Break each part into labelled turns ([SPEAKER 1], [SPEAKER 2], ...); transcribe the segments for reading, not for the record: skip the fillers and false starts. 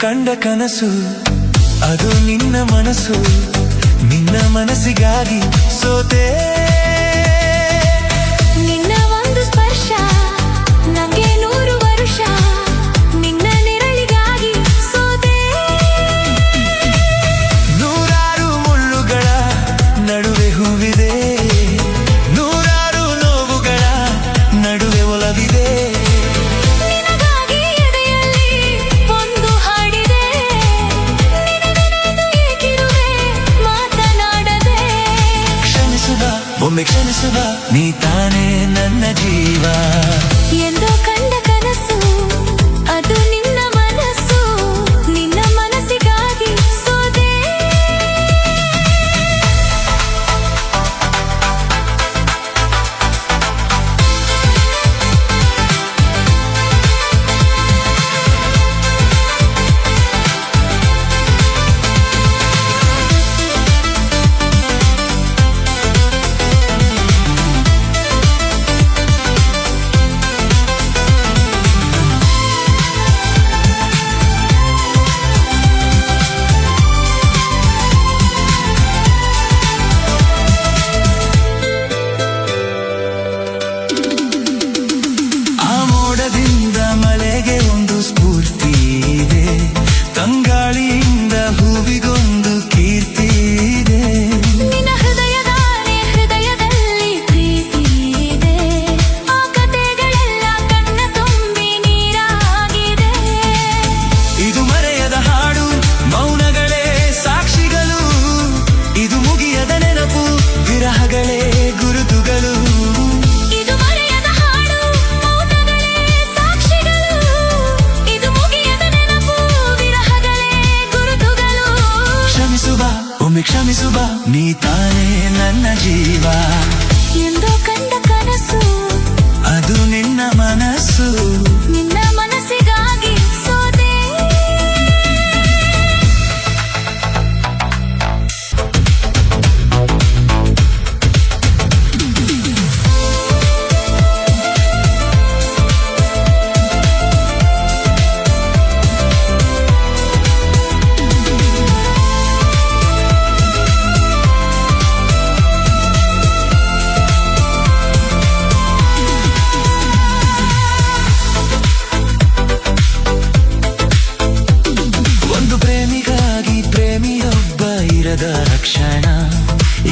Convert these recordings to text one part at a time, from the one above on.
[SPEAKER 1] ಕಂಡ ಕನಸು ಅದು ನಿನ್ನ ಮನಸ್ಸು, ನಿನ್ನ ಮನಸ್ಸಿಗಾಗಿ ಸೋತೆ.
[SPEAKER 2] ನಿನ್ನ ಒಂದು ಸ್ಪರ್ಶ ನಂಗೆ 100 ವರ್ಷ, ನಿನ್ನ ನೆರಳಿಗಾಗಿ ಸೋತೆ.
[SPEAKER 1] ನೂರಾರು ಮುಳ್ಳುಗಳ ನಡುವೆ ಹೂವಿದೆ, ನೂರಾರು ನೋವುಗಳ ನಡುವೆ ಒಲವಿದೆ.
[SPEAKER 2] ನಿನಗಾಗಿ ಎದೆಯಲ್ಲಿ ಒಂದು ಹಾಡಿದೆ, ನಿನಗೆನೆದು ಏಕಿರುವೆ ಮಾತನಾಡದೆ.
[SPEAKER 1] ಕ್ಷಮಿಸುವ ಒಮ್ಮೆ ಕ್ಷಮಿಸುವ, ನೀ ತಾನೇ ನನ್ನ ಜೀವ.
[SPEAKER 2] ಎಂದು ಕಂಡ ಕನಸು ಅದು ನಿನ್ನ ಮನಸ್ಸು, ನಿನ್ನ ಮನಸ್ಸಿಗಾಗಿ ಸೋದೆ.
[SPEAKER 1] ಮಳೆಗೆ ಒಂದು ಸ್ಫೂರ್ತಿ ಇದೆ, ತಂಗಾಳಿಯಿಂದ ಹೂವಿಗೊಂದು ಕೀರ್ತಿ ಇದೆ.
[SPEAKER 2] ನಿನ್ನ ಹೃದಯದಲ್ಲಿ ಪ್ರೀತಿ ಇದೆ, ಆ ಕಥೆಗಳೆಲ್ಲ ಕಣ್ಣ ತುಂಬಿ ನೀರಾಗಿದೆ.
[SPEAKER 1] ಇದು ಮರೆಯದ ಹಾಡು, ಮೌನಗಳೇ ಸಾಕ್ಷಿಗಳು, ಇದು ಮುಗಿಯದ ನೆನಪು, ವಿರಹಗಳೇ ಗುರುತುಗಳು. ಒಮ್ಮೆ ಕ್ಷಮಿಸುವ, ನೀ ತಾನೇ ನನ್ನ ಜೀವ.
[SPEAKER 2] ಎಂದು ಕಂಡ ಕನಸು
[SPEAKER 1] ಅದು ನಿನ್ನ ಮನಸ್ಸು,
[SPEAKER 2] ನಿನ್ನ ಮನಸ್ಸಿಗಾಗಿ ಸೋದೆ. ರಕ್ಷಣ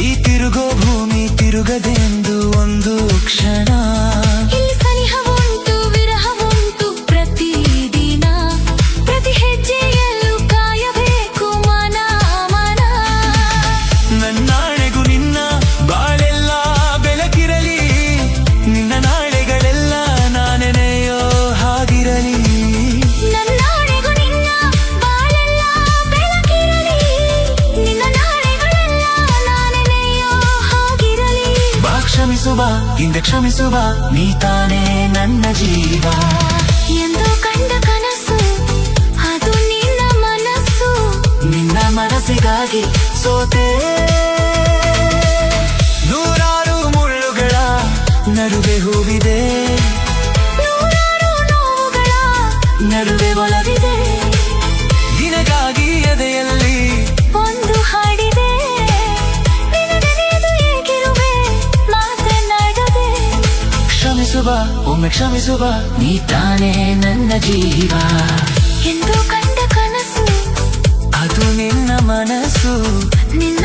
[SPEAKER 2] ಈ ತಿರುಗೋ ಭೂಮಿ ತಿರುಗದೆಂದು ಒಂದು ಕ್ಷಣ. ಇಲ್ಲಿ ಸನಿಹವುಂಟು ವಿರಹವುಂಟು ಪ್ರತಿದಿನ, ಪ್ರತಿ ಹೆಜ್ಜೆಯಲ್ಲೂ ಕಾಯಬೇಕು ಮನ ಮನ.
[SPEAKER 1] ನನ್ನಾಣೆಗೂ ನಿನ್ನ ಬಾಳೆಲ್ಲ ಬೆಳಕಿರಲಿ, ನಿನ್ನ ನಾಳೆಗಳೆಲ್ಲ ನಾನೆನೆಯೋ ಹಾಗಿರಲಿ.
[SPEAKER 2] ನನ್ನಾಣೆಗೂ ನಿನ್ನ ಬಾಳೆಲ್ಲ ಬೆಳಕಿರಲಿ, ನಿನ್ನ ನಾಳೆಗಳೆಲ್ಲ ನಾನೆನೆಯೋ ಹಾಗಿರಲಿ.
[SPEAKER 1] ಬಾ ಕ್ಷಮಿಸುವ, ಹಿಂದೆ ಕ್ಷಮಿಸುವ, ನೀ ತಾನೇ ನನ್ನ ಜೀವ.
[SPEAKER 2] ಎಂದು ಕಂಡ ಕನಸು ಅದು ನಿನ್ನ ಮನಸ್ಸು,
[SPEAKER 1] ನಿನ್ನ ಮನಸ್ಸಿಗಾಗಿ ಸೋತೆ. ನೂರಾರು ಮುಳ್ಳುಗಳ ನಡುವೆ ಹೂವಿದೆ,
[SPEAKER 2] ನೂರಾರು ನೋವುಗಳ
[SPEAKER 1] ನಡುವೆ ಒಲವಿದೆ. ನಿನಗಾಗಿ ಎದೆಯಲ್ಲಿ
[SPEAKER 2] ಒಂದು ಹಾಡಿದೆ, ನಿನಗೆನೆದು ಏಕಿರುವೆ ಮಾತನಾಡದೆ.
[SPEAKER 1] ಕ್ಷಮಿಸುವ ಒಮ್ಮೆ ಕ್ಷಮಿಸುವ, ನೀ ತಾನೇ ನನ್ನ ಜೀವ.
[SPEAKER 2] ಎಂದು ಕಂಡ ಕನಸು
[SPEAKER 1] ಅದು ನಿನ್ನ ಮನಸ್ಸು,
[SPEAKER 2] ನಿನ್ನ